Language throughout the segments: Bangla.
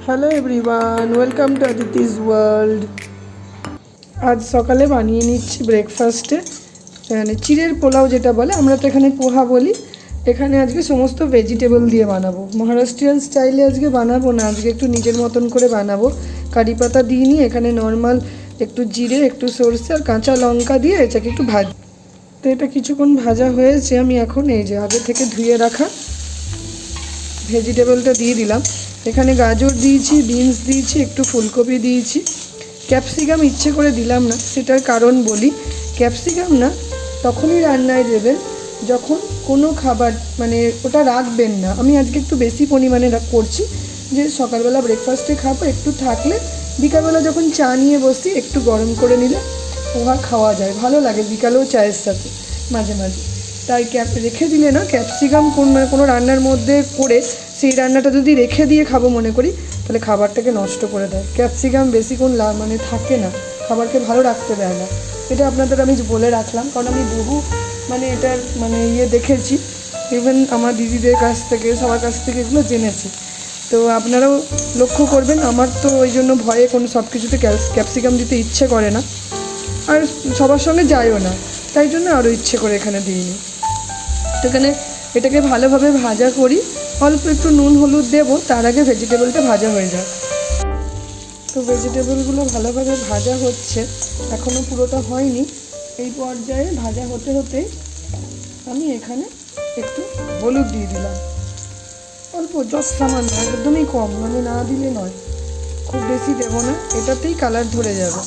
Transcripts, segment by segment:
Hello everyone, welcome to Aditi's world. আজ সকালে বানিয়ে নিচ্ছি ব্রেকফাস্টে মানে চিড়ের পোলাও যেটা বলে, আমরা তো এখানে পোহা বলি। এখানে আজকে সমস্ত ভেজিটেবল দিয়ে বানাবো। মহারাষ্ট্রিয়ান স্টাইলে আজকে বানাবো না, আজকে একটু নিজের মতন করে বানাবো। কারি পাতা দিইনি, এখানে নর্মাল একটু জিরে, একটু সরষে আর কাঁচা লঙ্কা দিয়ে এটাকে একটু ভাজি। তো এটা কিছুক্ষণ ভাজা হয়েছে, আমি এখন এই যে আগে থেকে ধুয়ে রাখা ভেজিটেবলটা দিয়ে দিলাম। এখানে গাজর দিয়েছি, বিনস দিয়েছি, একটু ফুলকপি দিয়েছি, ক্যাপসিকাম ইচ্ছে করে দিলাম না, সেটার কারণ বলি। ক্যাপসিকাম না তখনই রান্নায় দেবেন যখন কোনো খাবার মানে ওটা রাখবেন না। আমি আজকে একটু বেশি পরিমাণে করছি, যে সকালবেলা ব্রেকফাস্টে খাবো, একটু থাকলে বিকালবেলা যখন চা নিয়ে বসি একটু গরম করে নিলে পোহা খাওয়া যায়, ভালো লাগে বিকালেও চায়ের সাথে মাঝে মাঝে। তাই রেখে দিলে না, ক্যাপসিকাম কোনো রান্নার মধ্যে করে সেই রান্নাটা যদি রেখে দিয়ে খাবো মনে করি, তাহলে খাবারটাকে নষ্ট করে দেয়। ক্যাপসিকাম বেশিক্ষণ মানে থাকে না, খাবারকে ভালো রাখতে দেয় না। এটা আপনাদের আমি বলে রাখলাম, কারণ আমি বহু এটার দেখেছি, ইভেন আমার দিদিদের কাছ থেকে সবার কাছ থেকে এগুলো জেনেছি। তো আপনারাও লক্ষ্য করবেন। আমার তো ওই জন্য ভয়ে কোনো সব কিছুতে ক্যাপসিকাম দিতে ইচ্ছে করে না, আর সবার সঙ্গে যায়ও না, তাই জন্য আরও ইচ্ছে করে এখানে দিইনি। তো এখানে এটাকে ভালোভাবে ভাজা করি, অল্প একটু নুন হলুদ দেবো, তার আগে ভেজিটেবলটা ভাজা হয়ে যায়। তো ভেজিটেবলগুলো ভালোভাবে ভাজা হচ্ছে, এখনও পুরোটা হয়নি। এই পর্যায়ে ভাজা হতে হতেই আমি এখানে একটু হলুদ দিয়ে দিলাম, অল্প জাস্ট সামান্য, একদমই কম, না দিলে নয়, খুব বেশি দেবো না, এটাতেই কালার ধরে যাবে।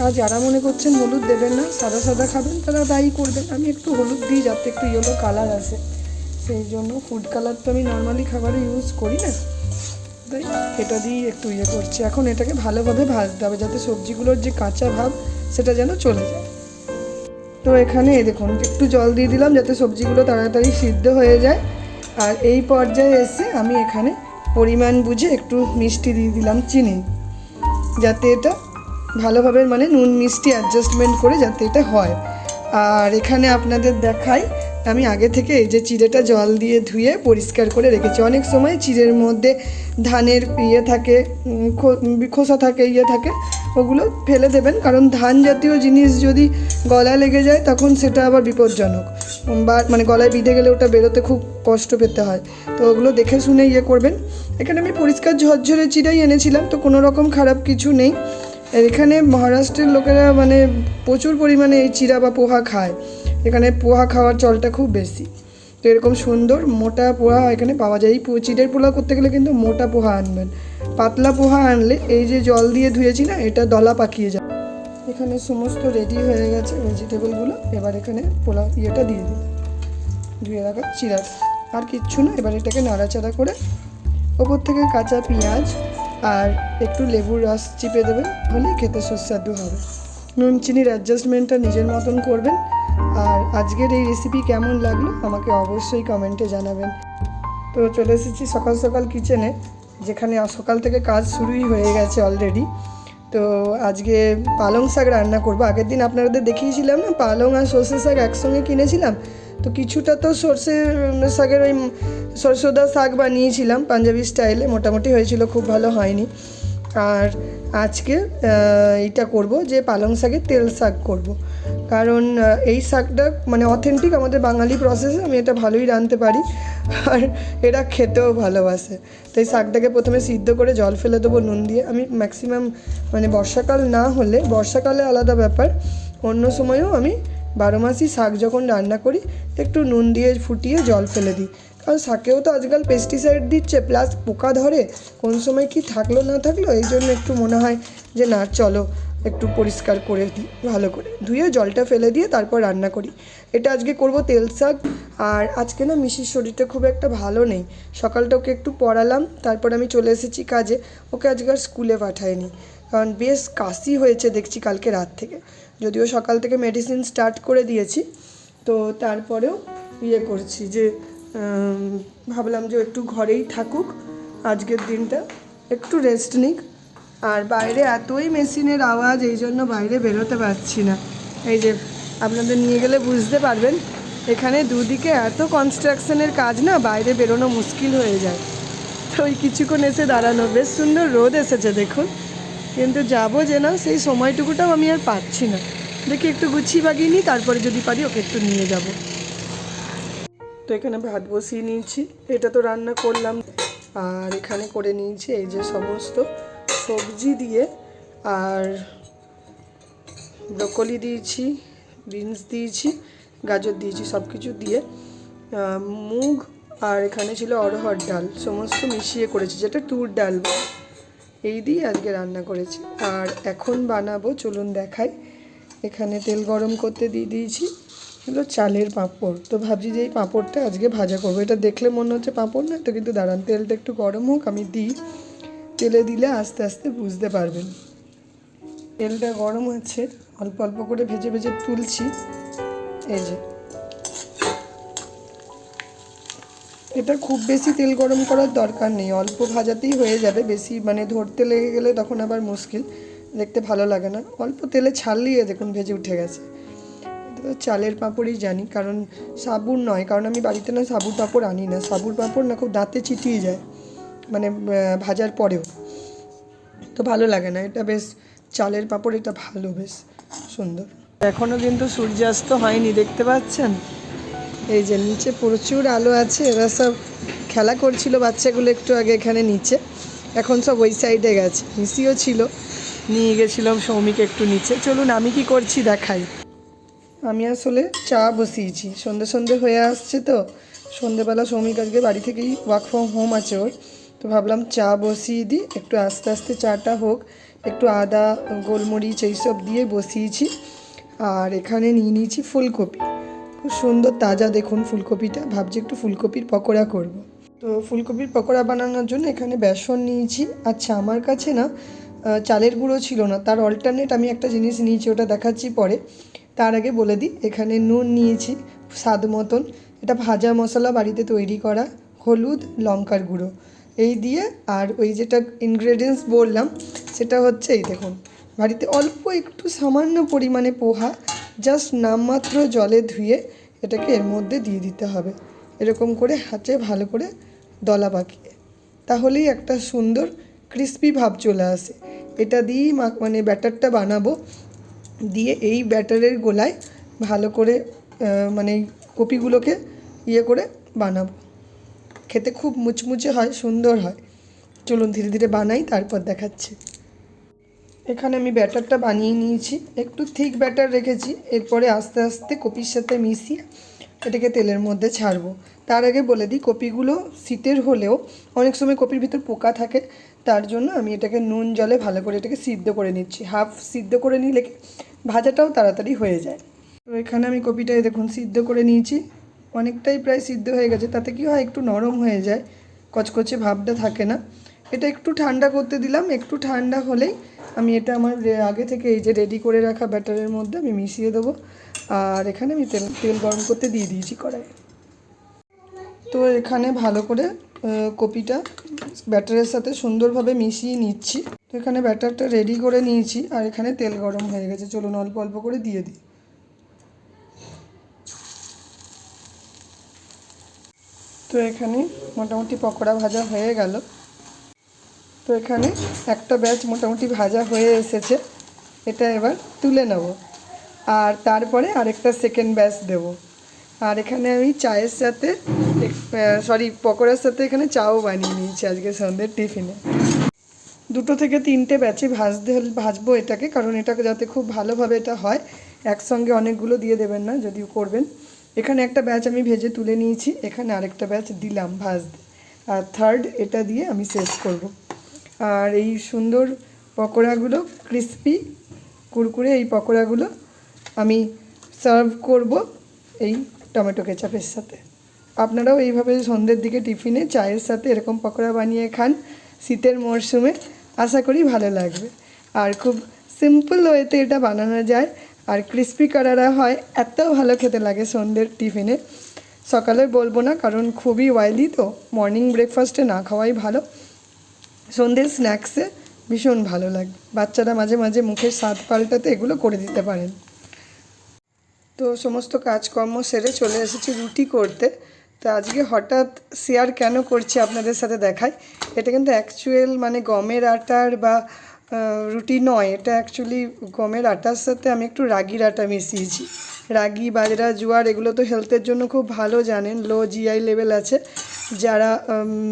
আর যারা মনে করছেন হলুদ দেবেন না, সাদা সাদা খাবেন, তারা তাই করবেন। আমি একটু হলুদ দিই যাতে একটু ইয়েলো কালার আসে, সেই জন্য। ফুড কালার তো আমি নর্মালি খাবারে ইউজ করি না, তাই এটা দিয়েই একটু করছি। এখন এটাকে ভালোভাবে ভাজতে হবে, যাতে সবজিগুলোর যে কাঁচা ভাব সেটা যেন চলে যায়। তো এখানে দেখুন একটু জল দিয়ে দিলাম, যাতে সবজিগুলো তাড়াতাড়ি সিদ্ধ হয়ে যায়। আর এই পর্যায়ে এসে আমি এখানে পরিমাণ বুঝে একটু মিষ্টি দিয়ে দিলাম, চিনি, যাতে এটা ভালোভাবে নুন মিষ্টি অ্যাডজাস্টমেন্ট করে যাতে এটা হয়। আর এখানে আপনাদের দেখাই, আমি আগে থেকে এই যে চিড়েটা জল দিয়ে ধুয়ে পরিষ্কার করে রেখেছি। অনেক সময় চিড়ের মধ্যে ধানের থাকে, খোসা থাকে, থাকে, ওগুলো ফেলে দেবেন, কারণ ধান জাতীয় জিনিস যদি গলায় লেগে যায় তখন সেটা আবার বিপজ্জনক, বা গলায় বিঁধে গেলে ওটা বেরোতে খুব কষ্ট পেতে হয়। তো ওগুলো দেখে শুনে করবেন। এখানে আমি পরিষ্কার ঝরঝরে চিড়াই এনেছিলাম, তো কোনো রকম খারাপ কিছু নেই। এখানে মহারাষ্ট্রের লোকেরা প্রচুর পরিমাণে এই চিড়া বা পোহা খায়, এখানে পোহা খাওয়ার চলটা খুব বেশি। তো এরকম সুন্দর মোটা পোহা এখানে পাওয়া যায়। এই চিড়ের পোলাও করতে গেলে কিন্তু মোটা পোহা আনবেন, পাতলা পোহা আনলে এই যে জল দিয়ে ধুয়েছি না, এটা দলা পাকিয়ে যায়। এখানে সমস্ত রেডি হয়ে গেছে ভেজিটেবলগুলো, এবার এখানে পোলাও দিয়ে দিই, ধুয়ে রাখা চিড়া, আর কিচ্ছু না। এবার এটাকে নাড়াচাড়া করে ওপর থেকে কাঁচা পেঁয়াজ আর একটু লেবুর রস চিপে দেবেন, হলেই খেতে সুস্বাদু হবে। নুন চিনির অ্যাডজাস্টমেন্টটা নিজের মতন করবেন। আর আজকের এই রেসিপি কেমন লাগলো আমাকে অবশ্যই কমেন্টে জানাবেন। তো চলে এসেছি সকাল সকাল কিচেনে, যেখানে সকাল থেকে কাজ শুরুই হয়ে গেছে অলরেডি। তো আজকে পালং শাক রান্না করবো। আগের দিন আপনাদের দেখিয়েছিলাম না, পালং আর সর্ষে শাক একসঙ্গে কিনেছিলাম, তো কিছুটা তো সর্ষে শাকের ওই সরষেদা শাক বানিয়েছিলাম পাঞ্জাবি স্টাইলে, মোটামুটি হয়েছিল, খুব ভালো হয়নি। আর আজকে এইটা করব, যে পালং শাকের তেল শাক করব, কারণ এই শাকটা অথেন্টিক আমাদের বাঙালি প্রসেসে আমি এটা ভালোই রাঁধতে পারি, আর এরা খেতেও ভালোবাসে। তো এই শাকটাকে প্রথমে সিদ্ধ করে জল ফেলে দেবো নুন দিয়ে। আমি ম্যাক্সিমাম বর্ষাকাল না হলে, বর্ষাকালে আলাদা ব্যাপার, অন্য সময়ও আমি 12 মাসই শাক যখন রান্না করি একটু নুন দিয়ে ফুটিয়ে জল ফেলে দিই, কারণ শাকেও তো আজকাল পেস্টিসাইড দিচ্ছে, প্লাস পোকা ধরে, কোন সময় কি থাকলো না থাকলো, এই জন্য একটু মনে হয় যে না, চলো একটু পরিষ্কার করে দিই, ভালো করে ধুয়ে জলটা ফেলে দিয়ে তারপর রান্না করি। এটা আজকে করব তেল শাক। আর আজকে না মিশির শরীরটা খুব একটা ভালো নেই, সকালটা ওকে একটু পড়ালাম, তারপর আমি চলে এসেছি কাজে। ওকে আজকে আর স্কুলে পাঠাইনি, কারণ বেশ কাশি হয়েছে দেখছি কালকে রাত থেকে, যদিও সকাল থেকে মেডিসিন স্টার্ট করে দিয়েছি। তো তারপরেও করছি যে ভাবলাম যে একটু ঘরেই থাকুক আজকের দিনটা, একটু রেস্ট নিক। আর বাইরে এতই মেশিনের আওয়াজ, এই জন্য বাইরে বেরোতে পারছি না। এই যে আপনাদের নিয়ে গেলে বুঝতে পারবেন, এখানে দুদিকে এত কনস্ট্রাকশনের কাজ না, বাইরে বেরোনো মুশকিল হয়ে যায়। তো ওই কিছুক্ষণ এসে দাঁড়ানো, বেশ সুন্দর রোদ এসেছে দেখুন, কিন্তু যাবো যে না সেই সময়টুকুটাও আমি আর পাচ্ছি না। দেখি একটু গুছিয়ে বাগিয়ে নিই, তারপরে যদি পারি ওকে একটু নিয়ে যাব। তো এখানে ভাত বসিয়ে নিয়েছি, এটা তো রান্না করলাম। আর এখানে করে নিয়েছি এই যে সমস্ত সবজি দিয়ে, আর ব্রকলি দিয়েছি, বিনস দিয়েছি, গাজর দিয়েছি, সব কিছু দিয়ে মুগ আর এখানে ছিল অড়হর ডাল, সমস্ত মিশিয়ে করেছি, যেটা তুর ডাল এই দিয়ে আজকে রান্না করেছি। আর এখন বানাবো, চলুন দেখাই। এখানে তেল গরম করতে দিয়ে দিয়েছি, হলো চালের পাঁপড়। তো ভাবছি যে এই পাঁপড়টা আজকে ভাজা করবো। এটা দেখলে মনে হচ্ছে পাঁপড় না, তো কিন্তু দাঁড়ান তেলটা একটু গরম হোক, আমি দিই। তেলে দিলে আস্তে আস্তে বুঝতে পারবেন। তেলটা গরম আছে, অল্প অল্প করে ভেজে ভেজে তুলছি। এই যে এটা খুব বেশি তেল গরম করার দরকার নেই, অল্প ভাজাতেই হয়ে যাবে। বেশি মানে ধরতে লেগে গেলে তখন আবার মুশকিল, দেখতে ভালো লাগে না। অল্প তেলে ছাড়লিয়ে দেখুন ভেজে উঠে গেছে। তো চালের পাঁপড়ই জানি, কারণ সাবুর নয়, কারণ আমি বাড়িতে না সাবুর পাঁপড় আনি না। সাবুর পাঁপড় না খুব দাঁতে চিটিয়ে যায়, মানে ভাজার পরেও তো ভালো লাগে না। এটা বেশ চালের পাঁপড়, এটা ভালো, বেশ সুন্দর। এখনও কিন্তু সূর্যাস্ত হয়নি, দেখতে পাচ্ছেন? এই যে নিচে প্রচুর আলো আছে, এরা সব খেলা করছিল বাচ্চাগুলো একটু আগে এখানে নিচে, এখন সব ওই সাইডে গেছে। মিসিও ছিল, নিয়ে গেছিলাম সৌমিকে একটু নিচে। চলুন আমি কি করছি দেখাই। আমি আসলে চা বসিয়েছি, সন্ধে সন্ধে হয়ে আসছে, তো সন্ধেবেলা সৌমিক আজকে বাড়ি থেকেই ওয়ার্ক ফ্রম হোম আছে ওর, তো ভাবলাম চা বসিয়ে দিই, একটু আস্তে আস্তে চাটা হোক। একটু আদা গোলমরিচ এইসব দিয়ে বসিয়েছি। আর এখানে নিয়ে নিয়েছি ফুলকপি, খুব সুন্দর তাজা দেখুন ফুলকপিটা। ভাবছি একটু ফুলকপির পকোড়া করব। তো ফুলকপির পকোড়া বানানোর জন্য এখানে বেসন নিয়েছি। আচ্ছা, আমার কাছে না চালের গুঁড়ো ছিল না, তার অল্টারনেট আমি একটা জিনিস নিয়েছি, ওটা দেখাচ্ছি পরে। তার আগে বলে দিই, এখানে নুন নিয়েছি স্বাদ মতন, এটা ভাজা মশলা বাড়িতে তৈরি করা, হলুদ, লঙ্কার গুঁড়ো এই দিয়ে। আর ওই যেটা ইনগ্রেডিয়েন্টস বললাম সেটা হচ্ছে এই দেখুন, বাড়িতে অল্প একটু সামান্য পরিমাণে পোহা, জাস্ট নামমাত্র জলে ধুয়ে এটাকে এর মধ্যে দিয়ে দিতে হবে, এরকম করে হাতে ভালো করে দলা পাকিয়ে, তাহলেই একটা সুন্দর ক্রিস্পি ভাব চলে আসে। এটা দিয়েই মানে ব্যাটারটা বানাবো। দিয়ে এই ব্যাটারের গোলায় ভালো করে মানে কপিগুলোকে ইয়ে করে বানাবো, খেতে খুব মুচমুচে হয়, সুন্দর হয়। চলুন ধীরে ধীরে বানাই, তারপর দেখাচ্ছি। এখানে আমি ব্যাটারটা বানিয়ে নিয়েছি, একটু থিক ব্যাটার রেখেছি। এরপরে আস্তে আস্তে কপির সাথে মিশিয়ে এটাকে তেলের মধ্যে ছাড়বো। তার আগে বলে দিই, কপিগুলো শীতের হলেও অনেক সময় কপির ভিতর পোকা থাকে, তার জন্য আমি এটাকে নুন জলে ভালো করে এটাকে সিদ্ধ করে নিচ্ছি। হাফ সিদ্ধ করে নিলে ভাজাটাও তাড়াতাড়ি হয়ে যায়। তো এখানে আমি কপিটাই দেখুন সিদ্ধ করে নিয়েছি, অনেকটাই প্রায় সিদ্ধ হয়ে গেছে। তাতে কি হয়, একটু নরম হয়ে যায়, কচকচে ভাবটা থাকে না। এটা একটু ঠান্ডা করতে দিলাম, একটু ঠান্ডা হলেই আমি এটা আমার আগে থেকে এই যে রেডি করে রাখা ব্যাটারের মধ্যে আমি মিশিয়ে দেবো। আর এখানে আমি তেল গরম করতে দিয়ে দিয়েছি কড়াইয়ে। তো এখানে ভালো করে কপিটা ব্যাটারের সাথে সুন্দরভাবে মিশিয়ে নিচ্ছি। তো এখানে ব্যাটারটা রেডি করে নিয়েছি, আর এখানে তেল গরম হয়ে গেছে, চলুন অল্প অল্প করে দিয়ে দিই। তো এখানে মোটামুটি পকোড়া ভাজা হয়ে গেল। তো এখানে একটা ব্যাচ মোটামুটি ভাজা হয়ে এসেছে, এটা এবার তুলে নেব। আর তারপরে আরেকটা সেকেন্ড ব্যাচ দেব। আর এখানে আমি চায়ের সাথে পকোড়ার সাথে এখানে চাও বানিয়ে নিয়েছি আজকে সন্ধ্যের টিফিনে। 2 থেকে 3টে ব্যাচে ভাজবো এটাকে, কারণ এটাকে যাতে খুব ভালোভাবে এটা হয়। একসঙ্গে অনেকগুলো দিয়ে দেবেন না যদি করবেন। এখানে একটা ব্যাচ আমি ভেজে তুলে নিয়েছি, এখানে আরেকটা ব্যাচ দিলাম ভাজতে, আর থার্ড এটা দিয়ে আমি শেষ করব। আর এই সুন্দর পকোড়াগুলো ক্রিস্পি কুরকুরে, এই পকোড়াগুলো আমি সার্ভ করব এই টমেটো কেচাপের সাথে। আপনারাও এইভাবে সন্ধ্যের দিকে টিফিনে চায়ের সাথে এরকম পকোড়া বানিয়ে খান শীতের মরশুমে, আশা করি ভালো লাগবে। আর খুব সিম্পল ওয়েতে এটা বানানো যায়, আর ক্রিস্পি করারা হয়, এত ভালো খেতে লাগে সন্ধ্যের টিফিনে। সকালে বলবো না, কারণ খুবই অয়েলি, তো মর্নিং ব্রেকফাস্টে না খাওয়াই ভালো, সন্ধ্যের স্ন্যাক্সে ভীষণ ভালো লাগবে। বাচ্চারা মাঝে মাঝে মুখের স্বাদ পাল্টাতে এগুলো করে দিতে পারেন। তো সমস্ত কাজকর্ম সেরে চলে এসেছি রুটি করতে। তো আজকে হঠাৎ শেয়ার কেন করছি আপনাদের সাথে দেখাই। এটা কিন্তু অ্যাকচুয়াল মানে গমের আটার বা রুটি নয়, এটা অ্যাকচুয়ালি গমের আটার সাথে আমি একটু রাগির আটা মিশিয়েছি। রাগি, বাজরা, জোয়ার এগুলো তো হেলথের জন্য খুব ভালো জানেন, লো জিআই লেভেল আছে। যারা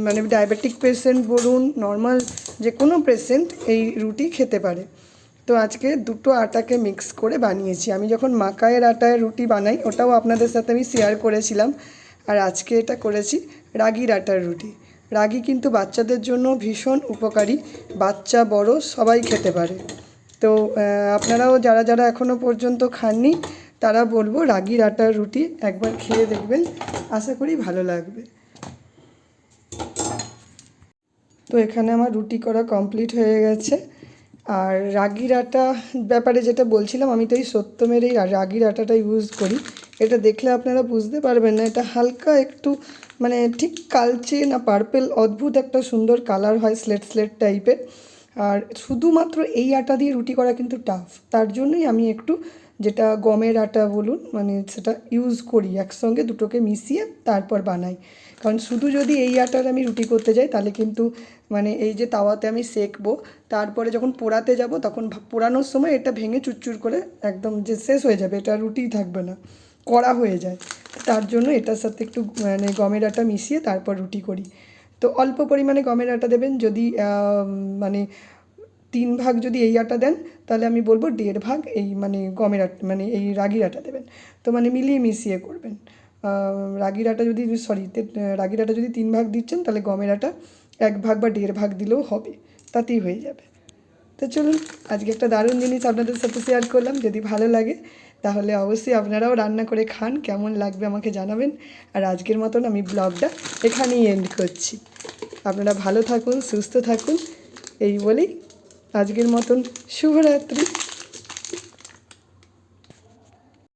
মানে ডায়াবেটিক পেশেন্ট বলুন, নর্মাল যে কোনো পেশেন্ট এই রুটি খেতে পারে। তো আজকে দুটো আটাকে মিক্স করে বানিয়েছি। আমি যখন মাকায়ের আটায় রুটি বানাই ওটাও আপনাদের সাথে আমি শেয়ার করেছিলাম, আর আজকে এটা করেছি রাগির আটার রুটি। রাগি কিন্তু বাচ্চাদের জন্য ভীষণ উপকারী, বাচ্চা বড় সবাই খেতে পারে। তো আপনারাও যারা যারা এখনও পর্যন্ত খাননি তারা বলবো রাগির আটার রুটি একবার খেয়ে দেখবেন, আশা করি ভালো লাগবে। তো এখানে আমার রুটি করা কমপ্লিট হয়ে গেছে। আর রাগির আটা ব্যাপারে যেটা বলছিলাম, আমি তো এই সত্যমের এই রাগির আটাটা ইউজ করি। এটা দেখলে আপনারা বুঝতে পারবেন না, এটা হালকা একটু মানে ঠিক কালচে না পার্পেল, অদ্ভুত একটা সুন্দর কালার হয়, স্লেট স্লেট টাইপের। আর শুধুমাত্র এই আটা দিয়ে রুটি করা কিন্তু টাফ, তার জন্যই আমি একটু যেটা গমের আটা বলুন মানে সেটা ইউজ করি, একসঙ্গে দুটোকে মিশিয়ে তারপর বানাই। কারণ শুধু যদি এই আটার আমি রুটি করতে যাই তাহলে কিন্তু মানে এই যে তাওয়াতে আমি সেঁকবো, তারপরে যখন পোড়াতে যাব তখন পোড়ানোর সময় এটা ভেঙে চুরচুর করে একদম যে শেষ হয়ে যাবে, এটা রুটিই থাকবে না, কড়া হয়ে যায়। তার জন্য এটার সাথে একটু মানে গমের আটা মিশিয়ে তারপর রুটি করি। তো অল্প পরিমাণে গমের আটা দেবেন, যদি মানে 3 ভাগ যদি এই আটা দেন তাহলে আমি বলবো 1.5 ভাগ এই মানে গমের আটা মানে এই রাগির আটা দেবেন। তো মানে মিলিয়ে মিশিয়ে করবেন। রাগির আটা যদি রাগির আটা যদি 3 ভাগ দিচ্ছেন তাহলে গমের আটা 1 ভাগ বা 1.5 ভাগ দিলেও হবে, তাতেই হয়ে যাবে। তো চলুন, আজকে একটা দারুণ জিনিস আপনাদের সাথে শেয়ার করলাম। যদি ভালো লাগে তাহলে অবশ্যই আপনারাও রান্না করে খান, কেমন লাগবে আমাকে জানাবেন। আর আজকের মতন আমি ব্লগটা এখানেই এন্ড করছি। আপনারা ভালো থাকুন, সুস্থ থাকুন, এই বলেই আজকের মতন শুভরাত্রি।